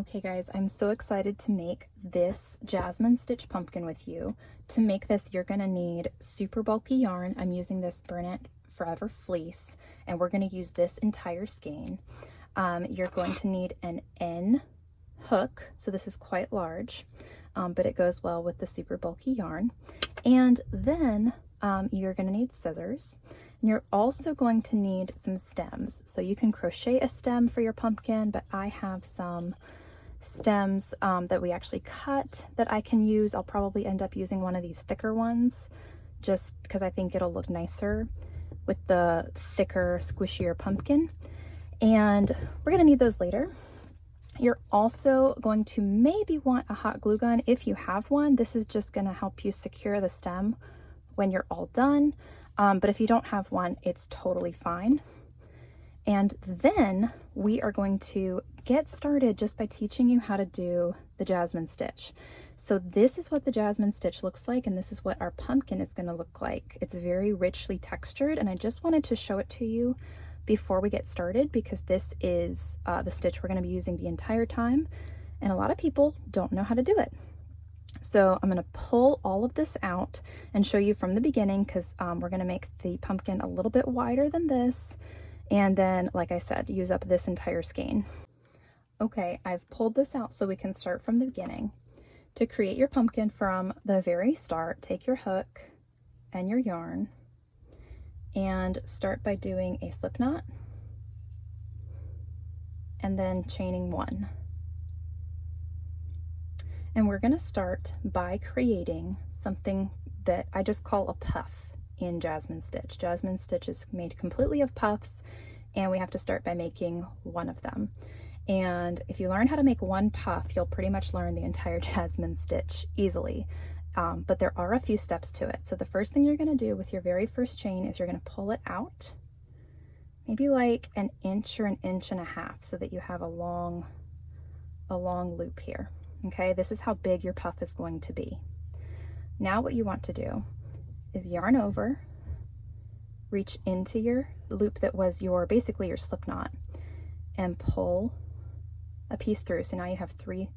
Okay guys, I'm so excited to make this Jasmine Stitch pumpkin with you. To make this, you're gonna need super bulky yarn. I'm using this Burn It Forever fleece, and we're gonna use this entire skein. You're going to need an N hook, so this is quite large, but it goes well with the super bulky yarn. And then you're gonna need scissors. And you're also going to need some stems. So you can crochet a stem for your pumpkin, but I have some stems that we actually cut that I can use. I'll probably end up using one of these thicker ones just because I think it'll look nicer with the thicker, squishier pumpkin. And we're gonna need those later. You're also going to maybe want a hot glue gun if you have one. This is just gonna help you secure the stem when you're all done. But if you don't have one, it's totally fine. And then we are going to get started just by teaching you how to do the Jasmine Stitch. So this is what the Jasmine Stitch looks like, and this is what our pumpkin is going to look like. It's very richly textured, and I just wanted to show it to you before we get started because this is the stitch we're going to be using the entire time, and a lot of people don't know how to do it. So I'm going to pull all of this out and show you from the beginning because we're going to make the pumpkin a little bit wider than this. And then, like I said, use up this entire skein. Okay, I've pulled this out so we can start from the beginning. To create your pumpkin from the very start, take your hook and your yarn and start by doing a slip knot and then chaining one. And we're gonna start by creating something that I just call a puff in Jasmine Stitch. Jasmine Stitch is made completely of puffs, and we have to start by making one of them. And if you learn how to make one puff, you'll pretty much learn the entire Jasmine Stitch easily. But there are a few steps to it. So the first thing you're gonna do with your very first chain is you're gonna pull it out, maybe like an inch or an inch and a half so that you have a long loop here. Okay, this is how big your puff is going to be. Now what you want to do is yarn over, reach into your loop that was basically your slip knot, and pull a piece through. So now you have 3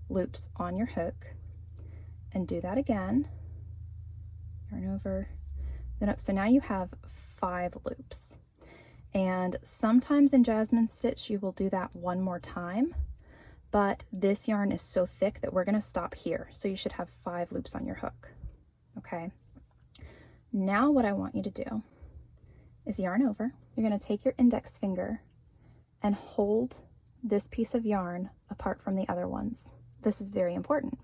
loops on your hook, and do that again. Yarn over, then up. So now you have 5 loops. And sometimes in Jasmine Stitch you will do that one more time, but this yarn is so thick that we're gonna stop here. So you should have 5 loops on your hook, okay? Now what I want you to do is yarn over. You're gonna take your index finger and hold this piece of yarn apart from the other ones. This is very important.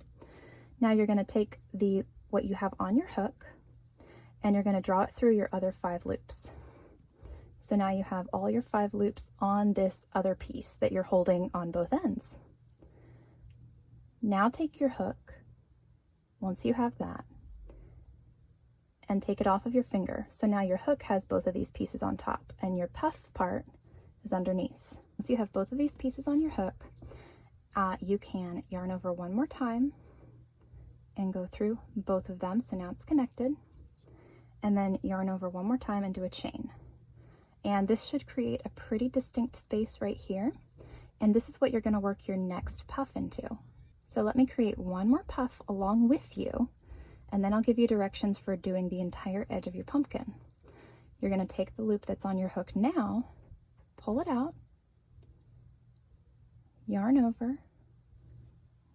Now you're gonna take what you have on your hook and you're gonna draw it through your other 5 loops. So now you have all your 5 loops on this other piece that you're holding on both ends. Now take your hook, once you have that, and take it off of your finger. So now your hook has both of these pieces on top and your puff part is underneath. Once you have both of these pieces on your hook, you can yarn over one more time and go through both of them. So now it's connected. And then yarn over one more time and do a chain. And this should create a pretty distinct space right here. And this is what you're going to work your next puff into. So let me create one more puff along with you, and then I'll give you directions for doing the entire edge of your pumpkin. You're going to take the loop that's on your hook now, pull it out, yarn over,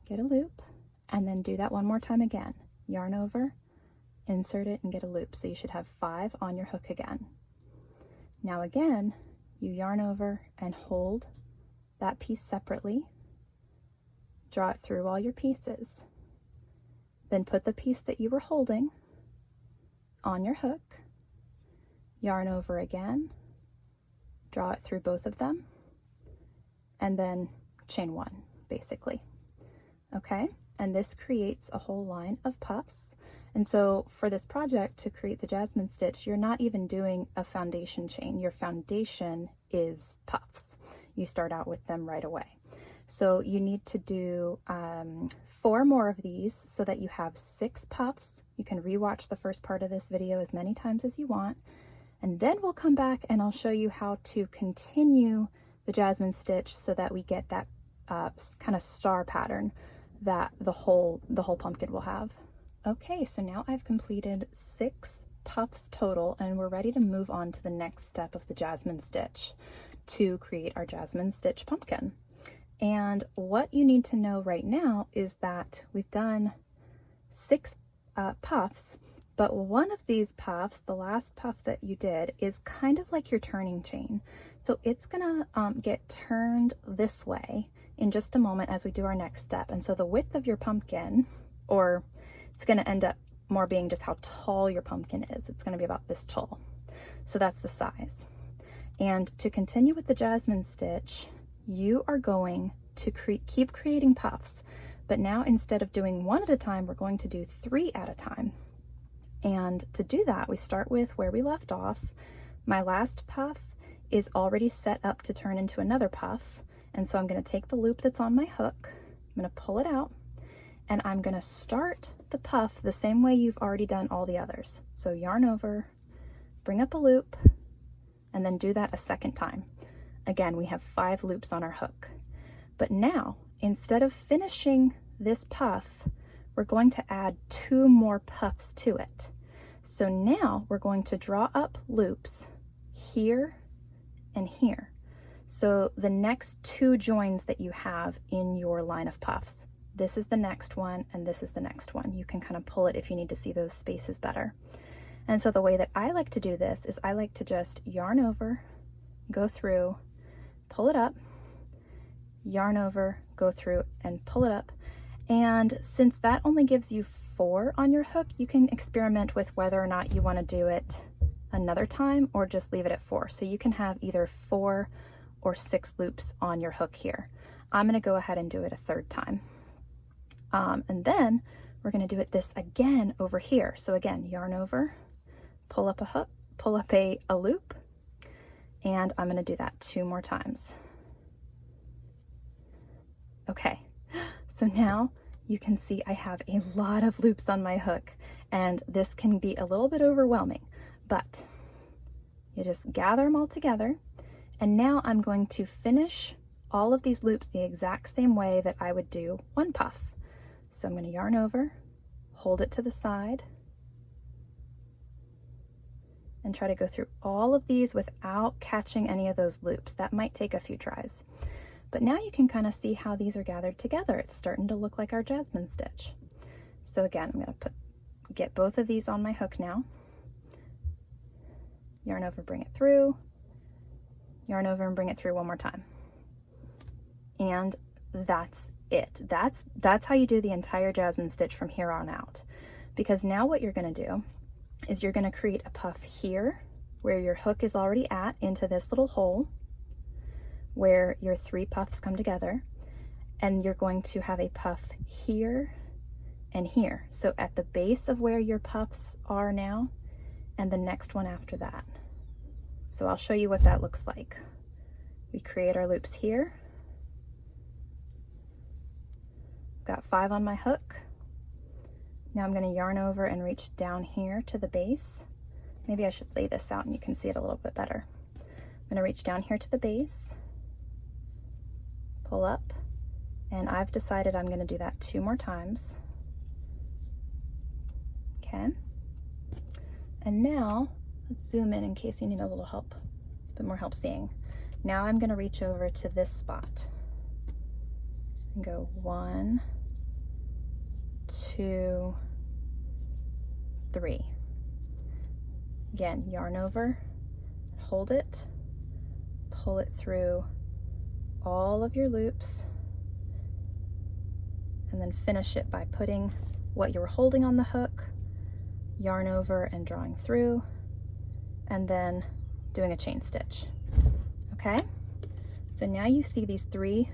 get a loop, and then do that one more time again. Yarn over, insert it, and get a loop. So you should have 5 on your hook again. Now again, you yarn over and hold that piece separately. Draw it through all your pieces. Then put the piece that you were holding on your hook, yarn over again, draw it through both of them, and then chain 1, basically. Okay, and this creates a whole line of puffs. And so for this project, to create the Jasmine Stitch, you're not even doing a foundation chain. Your foundation is puffs. You start out with them right away. So you need to do 4 more of these so that you have 6 puffs. You can rewatch the first part of this video as many times as you want. And then we'll come back and I'll show you how to continue the Jasmine Stitch so that we get that kind of star pattern that the whole pumpkin will have. Okay, so now I've completed 6 puffs total, and we're ready to move on to the next step of the Jasmine Stitch to create our Jasmine Stitch pumpkin. And what you need to know right now is that we've done 6 puffs, but one of these puffs, the last puff that you did, is kind of like your turning chain. So it's gonna get turned this way in just a moment as we do our next step. And so the width of your pumpkin, or it's gonna end up more being just how tall your pumpkin is. It's gonna be about this tall. So that's the size. And to continue with the Jasmine Stitch, you are going to keep creating puffs, but now instead of doing 1 at a time, we're going to do 3 at a time. And to do that, we start with where we left off. My last puff is already set up to turn into another puff. And so I'm gonna take the loop that's on my hook, I'm gonna pull it out, and I'm gonna start the puff the same way you've already done all the others. So yarn over, bring up a loop, and then do that a second time. Again, we have 5 loops on our hook. But now, instead of finishing this puff, we're going to add 2 more puffs to it. So now we're going to draw up loops here and here. So the next 2 joins that you have in your line of puffs. This is the next one, and this is the next one. You can kind of pull it if you need to see those spaces better. And so the way that I like to do this is I like to just yarn over, go through, pull it up, yarn over, go through, and pull it up. And since that only gives you 4 on your hook, you can experiment with whether or not you want to do it another time or just leave it at 4. So you can have either 4 or 6 loops on your hook here. I'm going to go ahead and do it a 3rd time. And then we're going to do it this again over here. So again, yarn over, pull up a hook, pull up a loop, and I'm going to do that 2 more times. Okay, so now you can see I have a lot of loops on my hook, and this can be a little bit overwhelming, but you just gather them all together. And now I'm going to finish all of these loops the exact same way that I would do 1 puff. So I'm going to yarn over, hold it to the side, and try to go through all of these without catching any of those loops. That might take a few tries. But now you can kind of see how these are gathered together. It's starting to look like our Jasmine Stitch. So again, I'm going to get both of these on my hook now. Yarn over, bring it through, yarn over and bring it through 1 more time. And that's it. That's how you do the entire Jasmine Stitch from here on out. Because now what you're going to do is you're going to create a puff here where your hook is already at into this little hole where your 3 puffs come together, and you're going to have a puff here and here. So at the base of where your puffs are now, and the next one after that. So I'll show you what that looks like. We create our loops here. Got 5 on my hook. Now I'm going to yarn over and reach down here to the base. Maybe I should lay this out and you can see it a little bit better. I'm going to reach down here to the base, pull up, and I've decided I'm going to do that 2 more times. Okay. And now let's zoom in case you need a little help, a bit more help seeing. Now I'm going to reach over to this spot and go 1, 2, 3. Again, yarn over, hold it, pull it through all of your loops, and then finish it by putting what you were holding on the hook, yarn over and drawing through, and then doing a chain stitch. Okay, so now you see these threes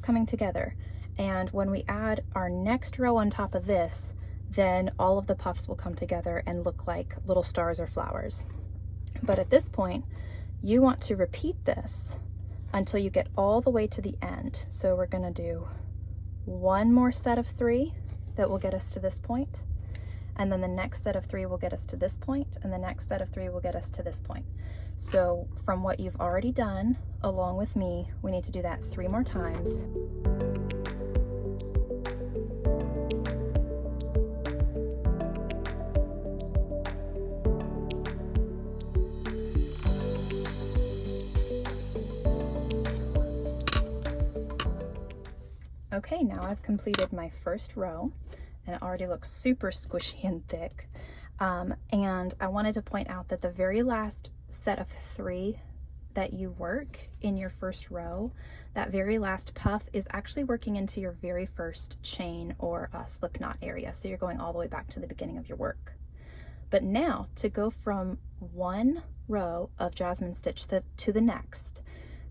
coming together, and when we add our next row on top of this, then all of the puffs will come together and look like little stars or flowers. But at this point, you want to repeat this until you get all the way to the end. So we're going to do 1 more set of 3 that will get us to this point, and then the next set of 3 will get us to this point, and the next set of 3 will get us to this point. So from what you've already done, along with me, we need to do that 3 more times. Okay, now I've completed my first row, and it already looks super squishy and thick. And I wanted to point out that the very last set of 3 that you work in your first row, that very last puff is actually working into your very first chain or slip knot area. So you're going all the way back to the beginning of your work. But now to go from one row of Jasmine Stitch to the next,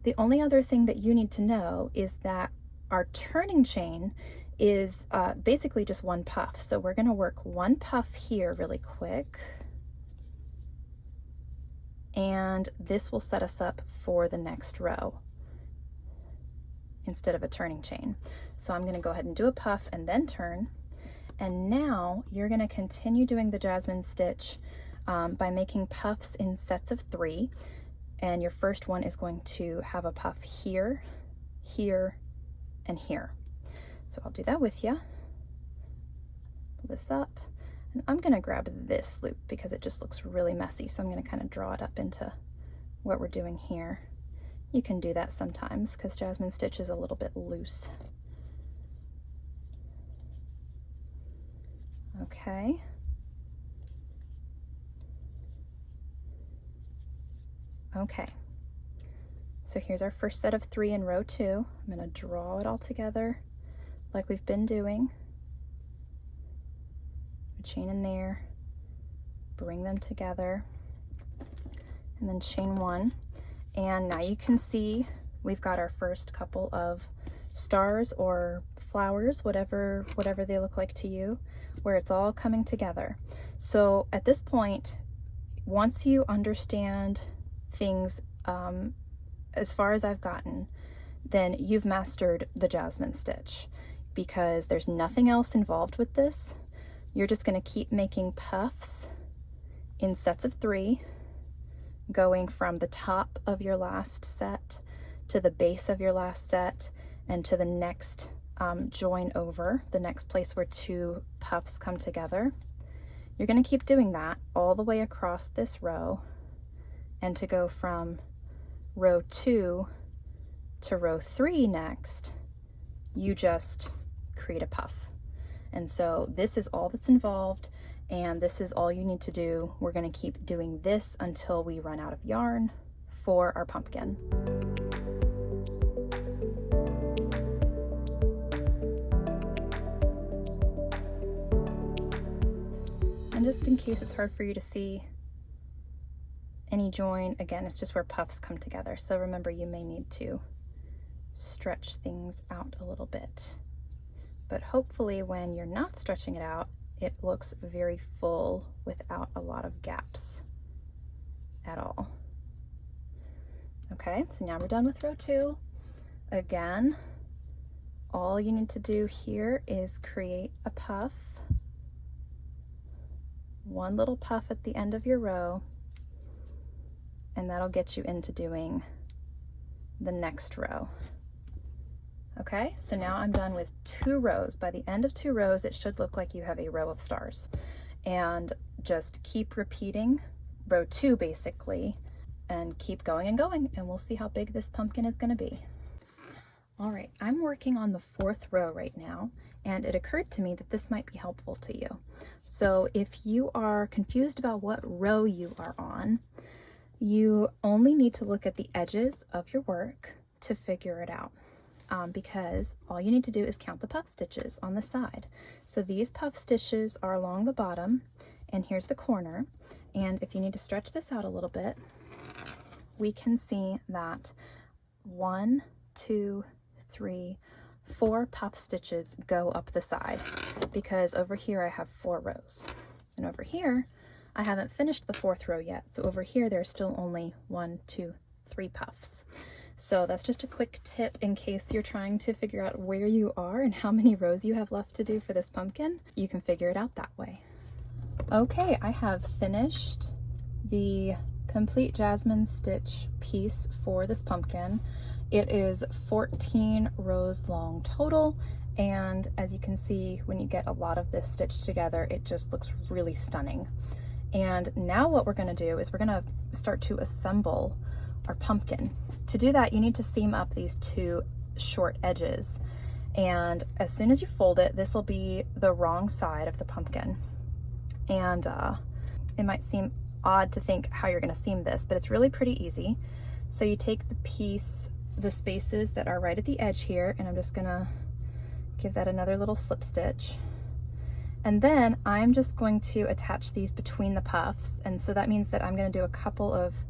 the only other thing that you need to know is that our turning chain is basically just 1 puff. So we're going to work 1 puff here really quick, and this will set us up for the next row instead of a turning chain. So I'm going to go ahead and do a puff and then turn, and now you're going to continue doing the Jasmine Stitch by making puffs in sets of 3, and your first one is going to have a puff here, here, and here. So I'll do that with you. Pull this up, and I'm gonna grab this loop because it just looks really messy. So I'm gonna kind of draw it up into what we're doing here. You can do that sometimes because Jasmine Stitch is a little bit loose. Okay. Okay. So here's our first set of 3 in row 2. I'm going to draw it all together like we've been doing. Chain in there, bring them together, and then chain 1. And now you can see we've got our first couple of stars or flowers, whatever they look like to you, where it's all coming together. So at this point, once you understand things as far as I've gotten, then you've mastered the Jasmine Stitch, because there's nothing else involved with this. You're just going to keep making puffs in sets of 3, going from the top of your last set to the base of your last set and to the next join over, the next place where 2 puffs come together. You're going to keep doing that all the way across this row, and to go from row 2 to row 3 next, you just create a puff. And so this is all that's involved, and this is all you need to do. We're going to keep doing this until we run out of yarn for our pumpkin. And just in case it's hard for you to see any join, again, it's just where puffs come together. So remember, you may need to stretch things out a little bit. But hopefully when you're not stretching it out, it looks very full without a lot of gaps at all. Okay, so now we're done with row 2. Again, all you need to do here is create a puff, 1 little puff at the end of your row, and that'll get you into doing the next row. Okay, so now I'm done with 2 rows. By the end of 2 rows, it should look like you have a row of stars. And just keep repeating row 2 basically, and keep going and going, and we'll see how big this pumpkin is going to be. All right, I'm working on the 4th row right now, and it occurred to me that this might be helpful to you. So if you are confused about what row you are on, you only need to look at the edges of your work to figure it out. Because all you need to do is count the puff stitches on the side. So these puff stitches are along the bottom, and here's the corner. And if you need to stretch this out a little bit, we can see that 1, 2, 3, 4 puff stitches go up the side, because over here I have 4 rows. And over here, I haven't finished the 4th row yet. So over here, there's still only 1, 2, 3 puffs. So that's just a quick tip in case you're trying to figure out where you are and how many rows you have left to do for this pumpkin. You can figure it out that way. Okay, I have finished the complete Jasmine Stitch piece for this pumpkin. It is 14 rows long total, and as you can see, when you get a lot of this stitched together, it just looks really stunning. And now what we're going to do is we're going to start to assemble our pumpkin. To do that, you need to seam up these two short edges, and as soon as you fold it, this will be the wrong side of the pumpkin. And it might seem odd to think how you're going to seam this, but it's really pretty easy. So you take the piece, the spaces that are right at the edge here, and I'm just going to give that another little slip stitch. And then I'm just going to attach these between the puffs, and so that means that I'm going to do a couple of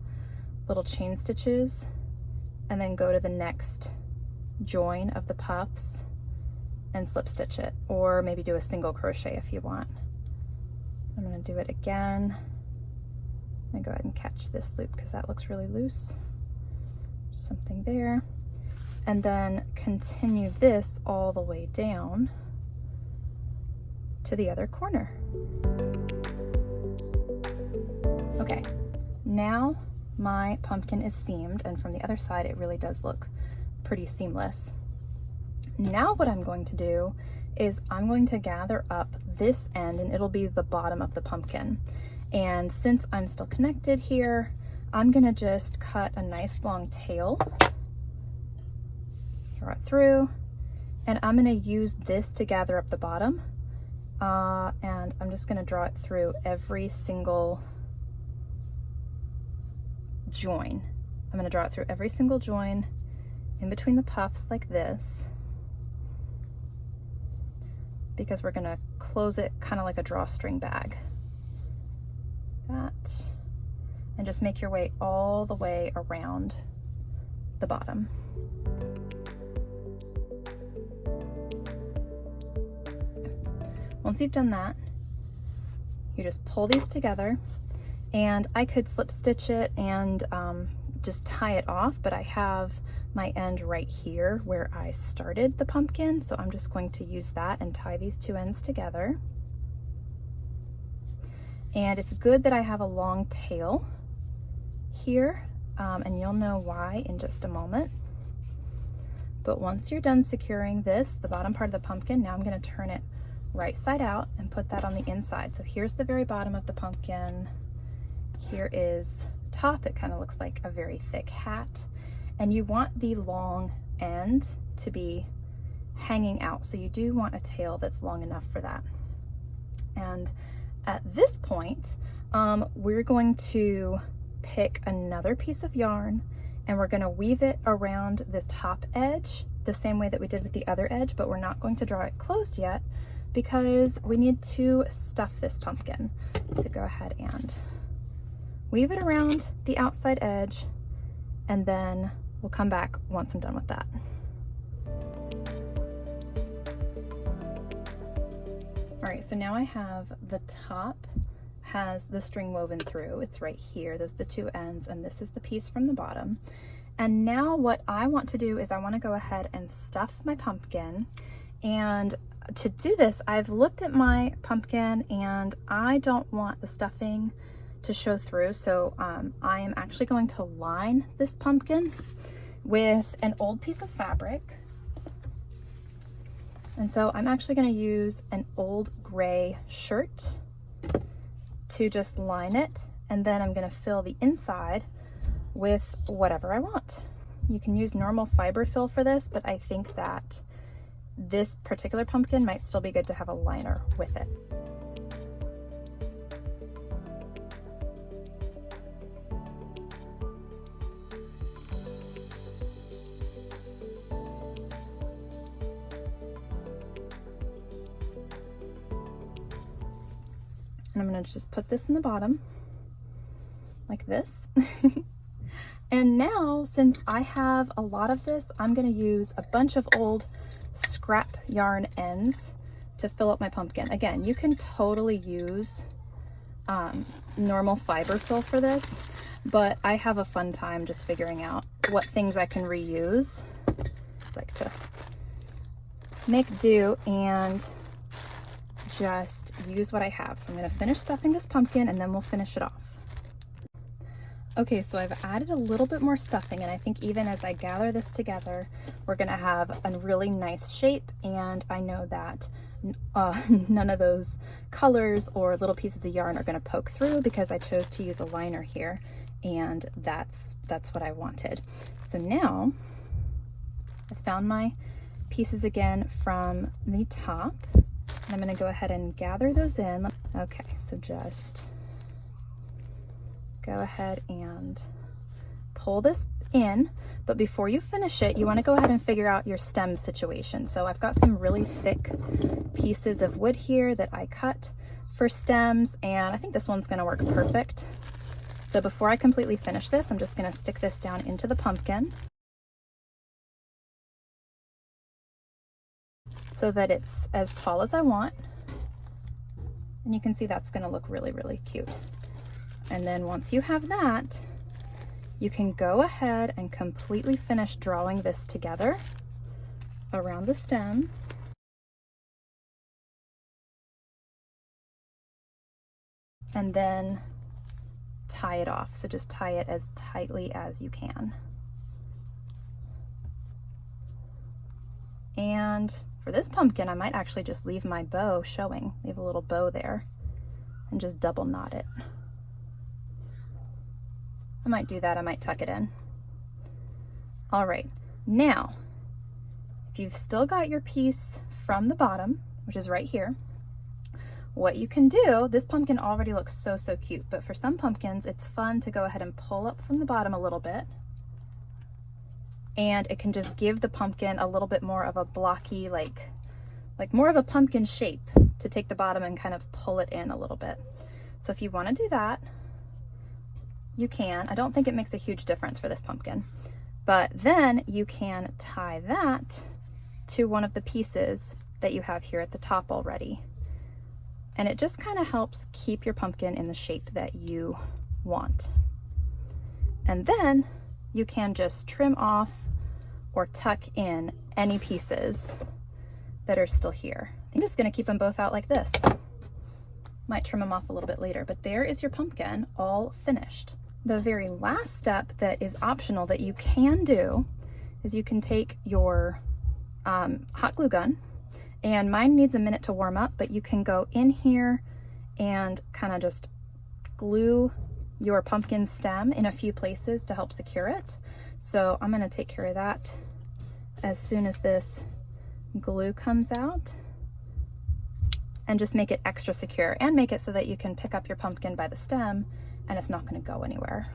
little chain stitches and then go to the next join of the puffs and slip stitch it, or maybe do a single crochet if you want. I'm going to do it again. I'm going to go ahead and catch this loop because that looks really loose. Something there. And then continue this all the way down to the other corner. Okay, now my pumpkin is seamed, and from the other side it really does look pretty seamless. Now what I'm going to do is I'm going to gather up this end, and it'll be the bottom of the pumpkin. And since I'm still connected here, I'm gonna just cut a nice long tail, draw it through, and I'm gonna use this to gather up the bottom. And I'm just gonna draw it through every single join. I'm gonna draw it through every single join in between the puffs like this, because we're gonna close it kind of like a drawstring bag. That, and just make your way all the way around the bottom. Once you've done that, you just pull these together, and I could slip stitch it and just tie it off, but I have my end right here where I started the pumpkin, so I'm just going to use that and tie these two ends together. And it's good that I have a long tail here, and you'll know why in just a moment. But once you're done securing this, the bottom part of the pumpkin, now I'm going to turn it right side out and put that on the inside. So here's the very bottom of the pumpkin. Here is top. It kind of looks like a very thick hat, and you want the long end to be hanging out, so you do want a tail that's long enough for that. And at this point, we're going to pick another piece of yarn, and we're going to weave it around the top edge the same way that we did with the other edge, but we're not going to draw it closed yet because we need to stuff this pumpkin. So go ahead and weave it around the outside edge, and then we'll come back once I'm done with that. All right, so now I have the top has the string woven through. It's right here. Those are the two ends, and this is the piece from the bottom. And now what I want to do is I want to go ahead and stuff my pumpkin. And to do this, I've looked at my pumpkin and I don't want the stuffing to show through. So I am actually going to line this pumpkin with an old piece of fabric. And so I'm actually going to use an old gray shirt to just line it, and then I'm going to fill the inside with whatever I want. You can use normal fiber fill for this, but I think that this particular pumpkin might still be good to have a liner with it. And I'm going to just put this in the bottom like this. And now, since I have a lot of this, I'm going to use a bunch of old scrap yarn ends to fill up my pumpkin. Again, you can totally use normal fiber fill for this, but I have a fun time just figuring out what things I can reuse. I like to make do and just use what I have. So I'm going to finish stuffing this pumpkin and then we'll finish it off. Okay, so I've added a little bit more stuffing, and I think even as I gather this together, we're gonna have a really nice shape, and I know that none of those colors or little pieces of yarn are gonna poke through because I chose to use a liner here, and that's what I wanted. So now I found my pieces again from the top, and I'm gonna go ahead and gather those in. Okay, so just go ahead and pull this in, but before you finish it, you want to go ahead and figure out your stem situation. So I've got some really thick pieces of wood here that I cut for stems, and I think this one's going to work perfect. So before I completely finish this, I'm just going to stick this down into the pumpkin so that it's as tall as I want. And you can see that's going to look really, really cute. And then once you have that, you can go ahead and completely finish drawing this together around the stem. And then tie it off. So just tie it as tightly as you can. And for this pumpkin, I might actually just leave my bow showing, leave a little bow there, and just double knot it. I might do that, I might tuck it in. All right, now, if you've still got your piece from the bottom, which is right here, what you can do, this pumpkin already looks so, so cute, but for some pumpkins, it's fun to go ahead and pull up from the bottom a little bit, and it can just give the pumpkin a little bit more of a blocky, like more of a pumpkin shape, to take the bottom and kind of pull it in a little bit. So if you want to do that, you can. I don't think it makes a huge difference for this pumpkin, but then you can tie that to one of the pieces that you have here at the top already. And it just kind of helps keep your pumpkin in the shape that you want. And then you can just trim off or tuck in any pieces that are still here. I'm just going to keep them both out like this. Might trim them off a little bit later, but there is your pumpkin all finished. The very last step that is optional that you can do is you can take your hot glue gun, and mine needs a minute to warm up, but you can go in here and kind of just glue your pumpkin stem in a few places to help secure it. So I'm going to take care of that as soon as this glue comes out, and just make it extra secure and make it so that you can pick up your pumpkin by the stem and it's not going to go anywhere.